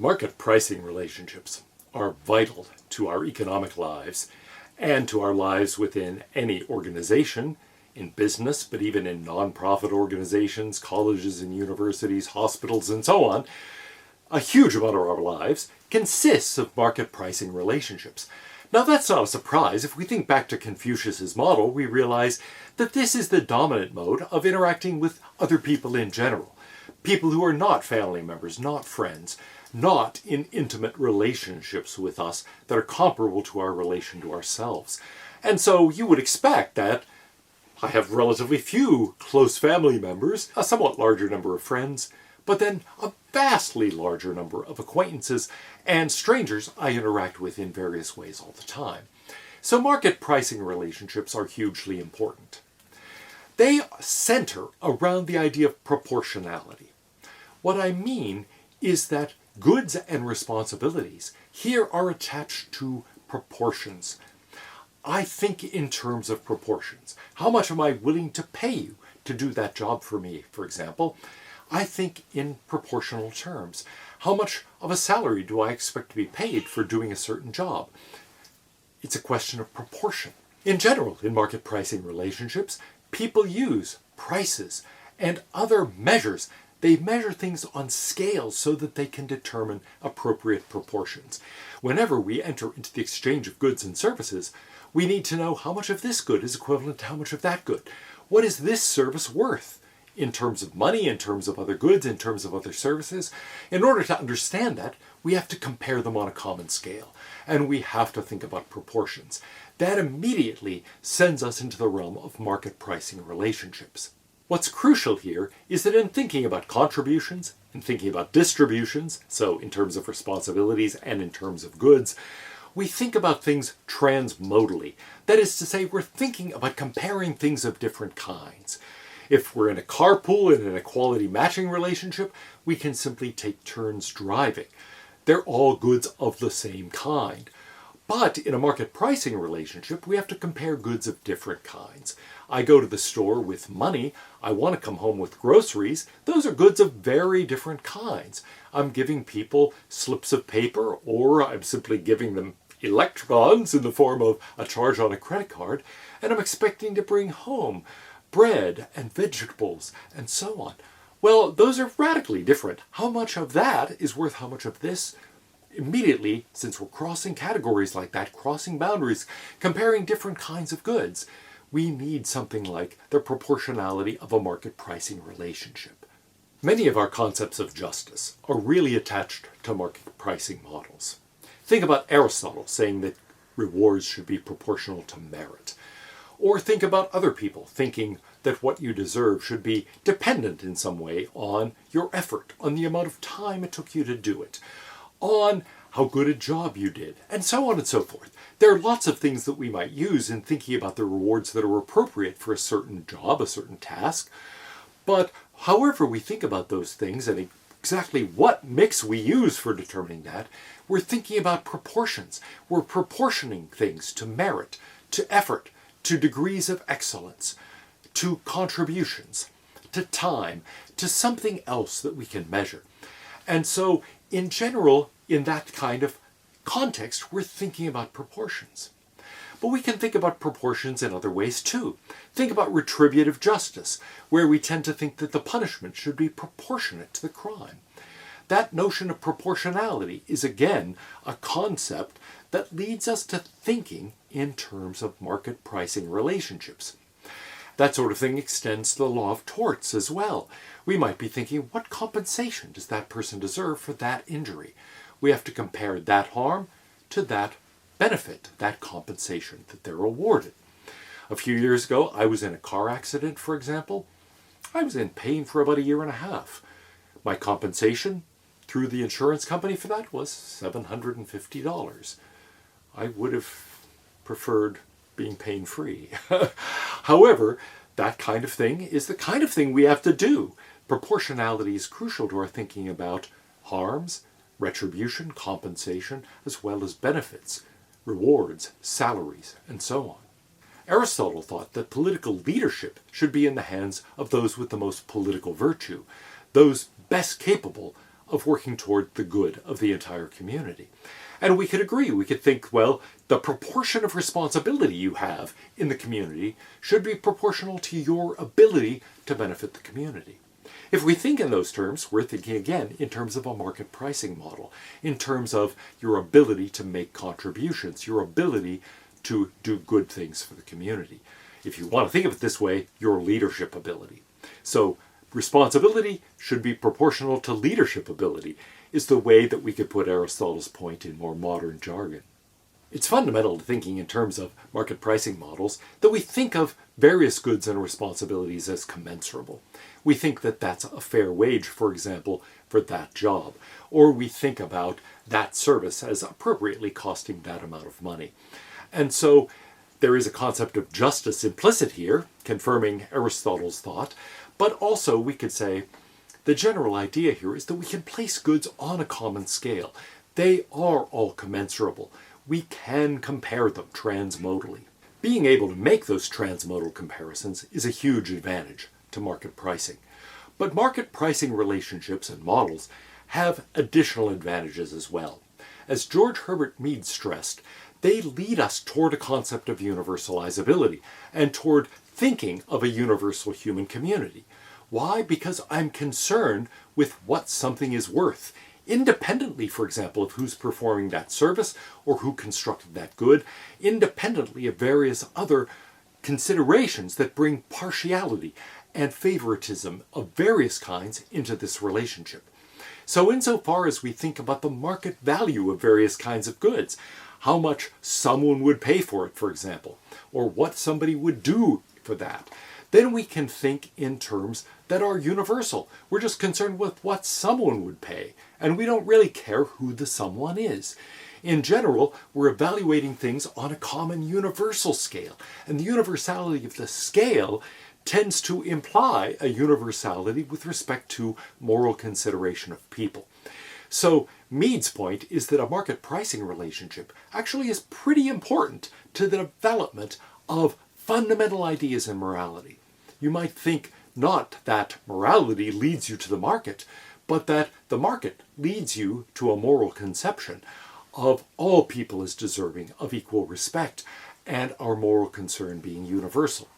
Market pricing relationships are vital to our economic lives and to our lives within any organization, in business, but even in nonprofit organizations, colleges and universities, hospitals, and so on. A huge amount of our lives consists of market pricing relationships. Now that's not a surprise. If we think back to Confucius's model, we realize that this is the dominant mode of interacting with other people in general. People who are not family members, not friends, not in intimate relationships with us that are comparable to our relation to ourselves. And so you would expect that I have relatively few close family members, a somewhat larger number of friends, but then a vastly larger number of acquaintances and strangers I interact with in various ways all the time. So market pricing relationships are hugely important. They center around the idea of proportionality. What I mean is that goods and responsibilities here are attached to proportions. I think in terms of proportions. How much am I willing to pay you to do that job for me, for example? I think in proportional terms. How much of a salary do I expect to be paid for doing a certain job? It's a question of proportion. In general, in market pricing relationships, people use prices and other measures. They measure things on scales so that they can determine appropriate proportions. Whenever we enter into the exchange of goods and services, we need to know how much of this good is equivalent to how much of that good. What is this service worth in terms of money, in terms of other goods, in terms of other services? In order to understand that, we have to compare them on a common scale, and we have to think about proportions. That immediately sends us into the realm of market pricing relationships. What's crucial here is that in thinking about contributions, in thinking about distributions, so in terms of responsibilities and in terms of goods, we think about things transmodally. That is to say, we're thinking about comparing things of different kinds. If we're in a carpool and in a quality matching relationship, we can simply take turns driving. They're all goods of the same kind. But in a market pricing relationship, we have to compare goods of different kinds. I go to the store with money. I want to come home with groceries. Those are goods of very different kinds. I'm giving people slips of paper, or I'm simply giving them electrons in the form of a charge on a credit card, and I'm expecting to bring home bread and vegetables and so on. Well, those are radically different. How much of that is worth how much of this? Immediately, since we're crossing categories like that, crossing boundaries, comparing different kinds of goods, we need something like the proportionality of a market pricing relationship. Many of our concepts of justice are really attached to market pricing models. Think about Aristotle saying that rewards should be proportional to merit. Or think about other people thinking that what you deserve should be dependent in some way on your effort, on the amount of time it took you to do it, on how good a job you did, and so on and so forth. There are lots of things that we might use in thinking about the rewards that are appropriate for a certain job, a certain task. But however we think about those things and exactly what mix we use for determining that, we're thinking about proportions. We're proportioning things to merit, to effort, to degrees of excellence, to contributions, to time, to something else that we can measure. And so, in general, in that kind of context, we're thinking about proportions. But we can think about proportions in other ways too. Think about retributive justice, where we tend to think that the punishment should be proportionate to the crime. That notion of proportionality is again a concept that leads us to thinking in terms of market pricing relationships. That sort of thing extends to the law of torts as well. We might be thinking, what compensation does that person deserve for that injury? We have to compare that harm to that benefit, that compensation that they're awarded. A few years ago, I was in a car accident, for example. I was in pain for about 1.5 years. My compensation through the insurance company for that was $750. I would have preferred being pain-free. However, that kind of thing is the kind of thing we have to do. Proportionality is crucial to our thinking about harms, retribution, compensation, as well as benefits, rewards, salaries, and so on. Aristotle thought that political leadership should be in the hands of those with the most political virtue, those best capable of working toward the good of the entire community. And we could agree, we could think, well, the proportion of responsibility you have in the community should be proportional to your ability to benefit the community. If we think in those terms, we're thinking again in terms of a market pricing model, in terms of your ability to make contributions, your ability to do good things for the community. If you want to think of it this way, your leadership ability. So responsibility should be proportional to leadership ability is the way that we could put Aristotle's point in more modern jargon. It's fundamental to thinking in terms of market pricing models that we think of various goods and responsibilities as commensurable. We think that that's a fair wage, for example, for that job. Or we think about that service as appropriately costing that amount of money. And so there is a concept of justice implicit here, confirming Aristotle's thought, but also we could say the general idea here is that we can place goods on a common scale. They are all commensurable. We can compare them transmodally. Being able to make those transmodal comparisons is a huge advantage to market pricing. But market pricing relationships and models have additional advantages as well. As George Herbert Mead stressed, they lead us toward a concept of universalizability and toward thinking of a universal human community. Why? Because I'm concerned with what something is worth, independently, for example, of who's performing that service or who constructed that good, independently of various other considerations that bring partiality and favoritism of various kinds into this relationship. So insofar as we think about the market value of various kinds of goods, how much someone would pay for it, for example, or what somebody would do for that, then we can think in terms that are universal. We're just concerned with what someone would pay, and we don't really care who the someone is. In general, we're evaluating things on a common universal scale, and the universality of the scale tends to imply a universality with respect to moral consideration of people. So Mead's point is that a market pricing relationship actually is pretty important to the development of fundamental ideas in morality. You might think not that morality leads you to the market, but that the market leads you to a moral conception of all people as deserving of equal respect and our moral concern being universal.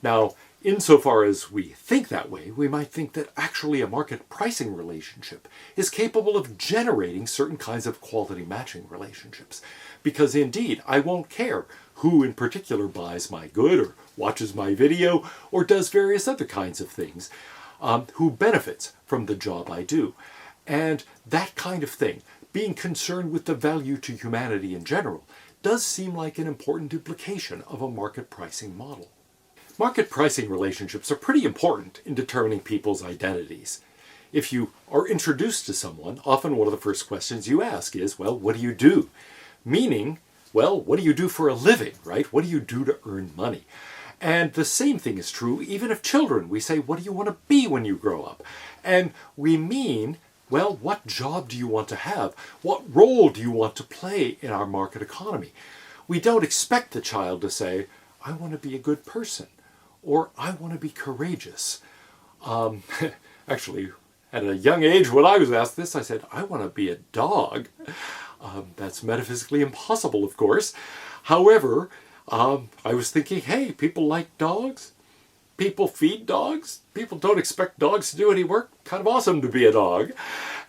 Now, insofar as we think that way, we might think that actually a market pricing relationship is capable of generating certain kinds of quality matching relationships. Because indeed, I won't care who in particular buys my good or watches my video or does various other kinds of things, who benefits from the job I do. And that kind of thing, being concerned with the value to humanity in general, does seem like an important implication of a market pricing model. Market pricing relationships are pretty important in determining people's identities. If you are introduced to someone, often one of the first questions you ask is, well, what do you do? Meaning, well, what do you do for a living, right? What do you do to earn money? And the same thing is true even of children. We say, what do you want to be when you grow up? And we mean, well, what job do you want to have? What role do you want to play in our market economy? We don't expect the child to say, I want to be a good person, or I want to be courageous. Actually, at a young age when I was asked this, I said, I want to be a dog. That's metaphysically impossible, of course. However, I was thinking, hey, people like dogs. People feed dogs. People don't expect dogs to do any work. Kind of awesome to be a dog.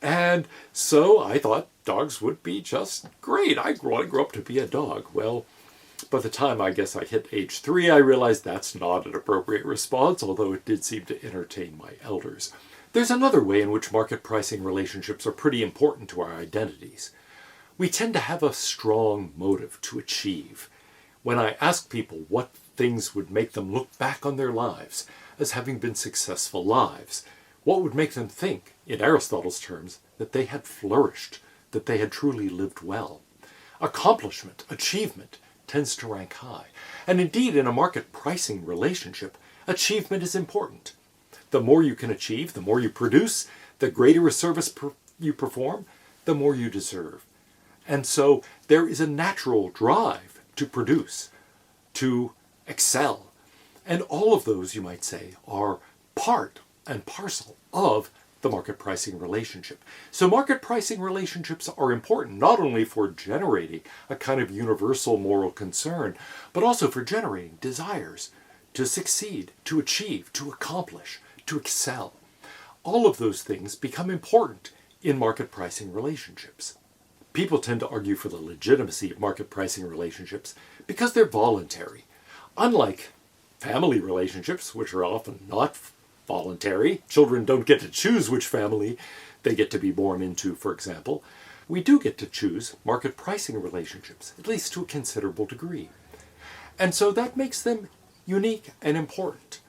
And so I thought dogs would be just great. I want to grow up to be a dog. Well, by the time I guess I hit age 3, I realized that's not an appropriate response, although it did seem to entertain my elders. There's another way in which market pricing relationships are pretty important to our identities. We tend to have a strong motive to achieve. When I ask people what things would make them look back on their lives as having been successful lives, what would make them think, in Aristotle's terms, that they had flourished, that they had truly lived well? Accomplishment, achievement, tends to rank high. And indeed, in a market pricing relationship, achievement is important. The more you can achieve, the more you produce, the greater a service you perform, the more you deserve. And so there is a natural drive to produce, to excel. And all of those, you might say, are part and parcel of the market pricing relationship. So market pricing relationships are important not only for generating a kind of universal moral concern, but also for generating desires to succeed, to achieve, to accomplish, to excel. All of those things become important in market pricing relationships. People tend to argue for the legitimacy of market pricing relationships because they're voluntary. Unlike family relationships, which are often not voluntary, children don't get to choose which family they get to be born into, for example, we do get to choose market pricing relationships, at least to a considerable degree. And so that makes them unique and important.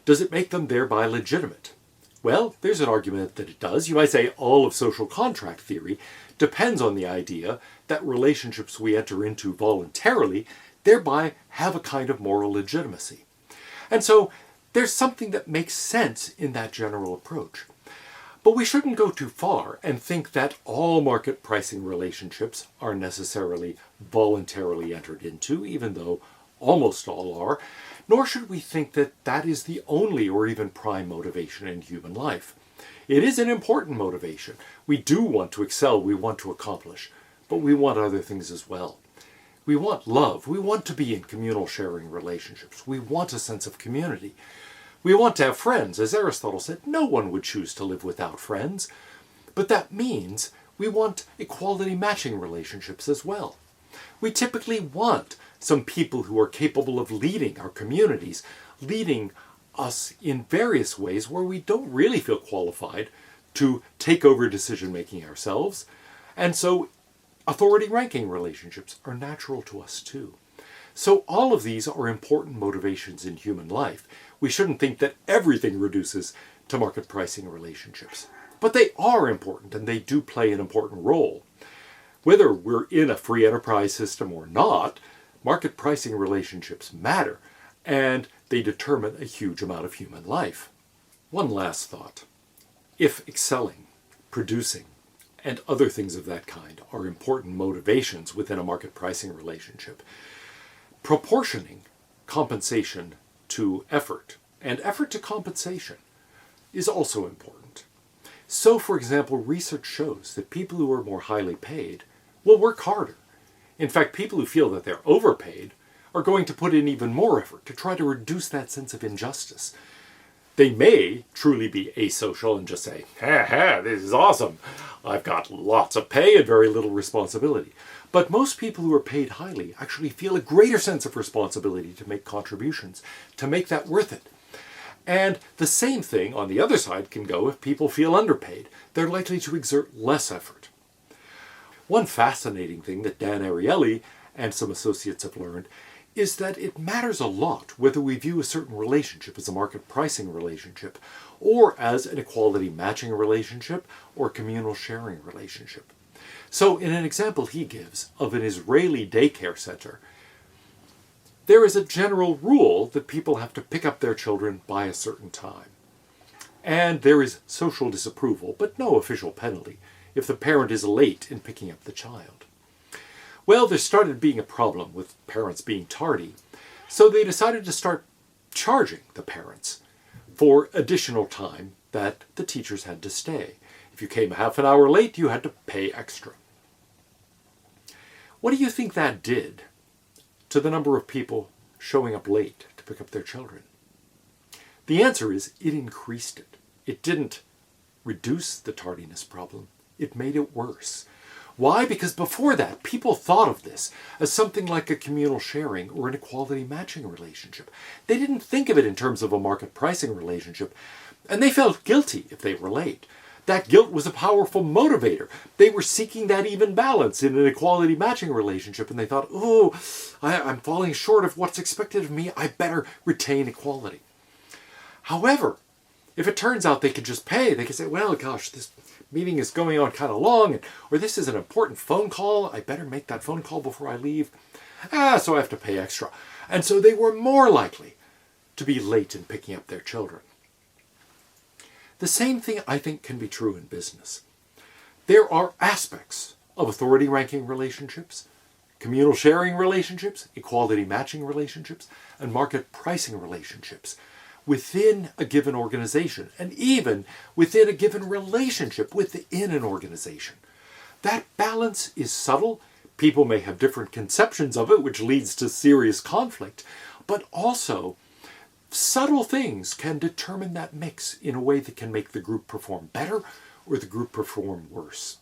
Does it make them thereby legitimate? Well, there's an argument that it does. You might say all of social contract theory depends on the idea that relationships we enter into voluntarily thereby have a kind of moral legitimacy. And so there's something that makes sense in that general approach. But we shouldn't go too far and think that all market pricing relationships are necessarily voluntarily entered into, even though almost all are, nor should we think that that is the only or even prime motivation in human life. It is an important motivation. We do want to excel, we want to accomplish, but we want other things as well. We want love. We want to be in communal sharing relationships. We want a sense of community. We want to have friends. As Aristotle said, no one would choose to live without friends. But that means we want equality matching relationships as well. We typically want some people who are capable of leading our communities, leading us in various ways where we don't really feel qualified to take over decision-making ourselves. And so authority ranking relationships are natural to us too. So all of these are important motivations in human life. We shouldn't think that everything reduces to market pricing relationships. But they are important and they do play an important role. Whether we're in a free enterprise system or not, market pricing relationships matter and they determine a huge amount of human life. One last thought. If excelling, producing, and other things of that kind are important motivations within a market pricing relationship, proportioning compensation to effort and effort to compensation is also important. So, for example, research shows that people who are more highly paid will work harder. In fact, people who feel that they're overpaid are going to put in even more effort to try to reduce that sense of injustice. They may truly be asocial and just say, ha ha, this is awesome. I've got lots of pay and very little responsibility. But most people who are paid highly actually feel a greater sense of responsibility to make contributions, to make that worth it. And the same thing on the other side can go if people feel underpaid. They're likely to exert less effort. One fascinating thing that Dan Ariely and some associates have learned is that it matters a lot whether we view a certain relationship as a market pricing relationship or as an equality matching relationship or communal sharing relationship. So in an example he gives of an Israeli daycare center, there is a general rule that people have to pick up their children by a certain time. And there is social disapproval, but no official penalty, if the parent is late in picking up the child. Well, there started being a problem with parents being tardy, so they decided to start charging the parents for additional time that the teachers had to stay. If you came half an hour late, you had to pay extra. What do you think that did to the number of people showing up late to pick up their children? The answer is it increased it. It didn't reduce the tardiness problem. It made it worse. Why? Because before that, people thought of this as something like a communal sharing or an equality matching relationship. They didn't think of it in terms of a market pricing relationship, and they felt guilty if they were late. That guilt was a powerful motivator. They were seeking that even balance in an equality matching relationship, and they thought, oh, I'm falling short of what's expected of me. I better retain equality. However, if it turns out they could just pay, they could say, well, gosh, this meeting is going on kind of long, or this is an important phone call. I better make that phone call before I leave. So I have to pay extra. And so they were more likely to be late in picking up their children. The same thing, I think, can be true in business. There are aspects of authority ranking relationships, communal sharing relationships, equality matching relationships, and market pricing relationships within a given organization, and even within a given relationship within an organization. That balance is subtle. People may have different conceptions of it, which leads to serious conflict, but also subtle things can determine that mix in a way that can make the group perform better or the group perform worse.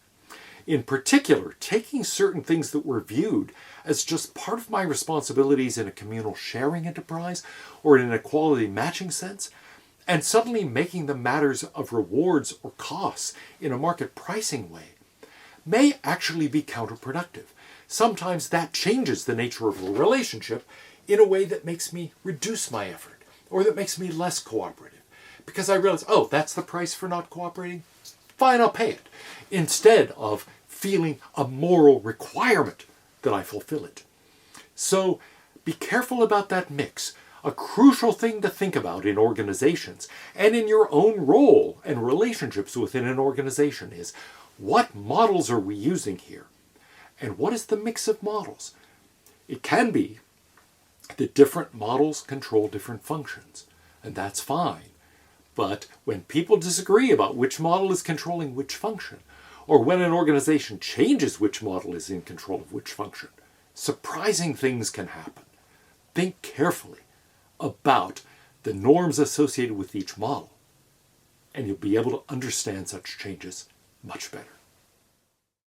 In particular, taking certain things that were viewed as just part of my responsibilities in a communal sharing enterprise or in an equality matching sense, and suddenly making them matters of rewards or costs in a market pricing way, may actually be counterproductive. Sometimes that changes the nature of a relationship in a way that makes me reduce my effort, or that makes me less cooperative. Because I realize, oh, that's the price for not cooperating? Fine, I'll pay it. Instead of feeling a moral requirement that I fulfill it. So be careful about that mix. A crucial thing to think about in organizations and in your own role and relationships within an organization is, what models are we using here? And what is the mix of models? It can be that different models control different functions, and that's fine. But when people disagree about which model is controlling which function, or when an organization changes which model is in control of which function, surprising things can happen. Think carefully about the norms associated with each model, and you'll be able to understand such changes much better.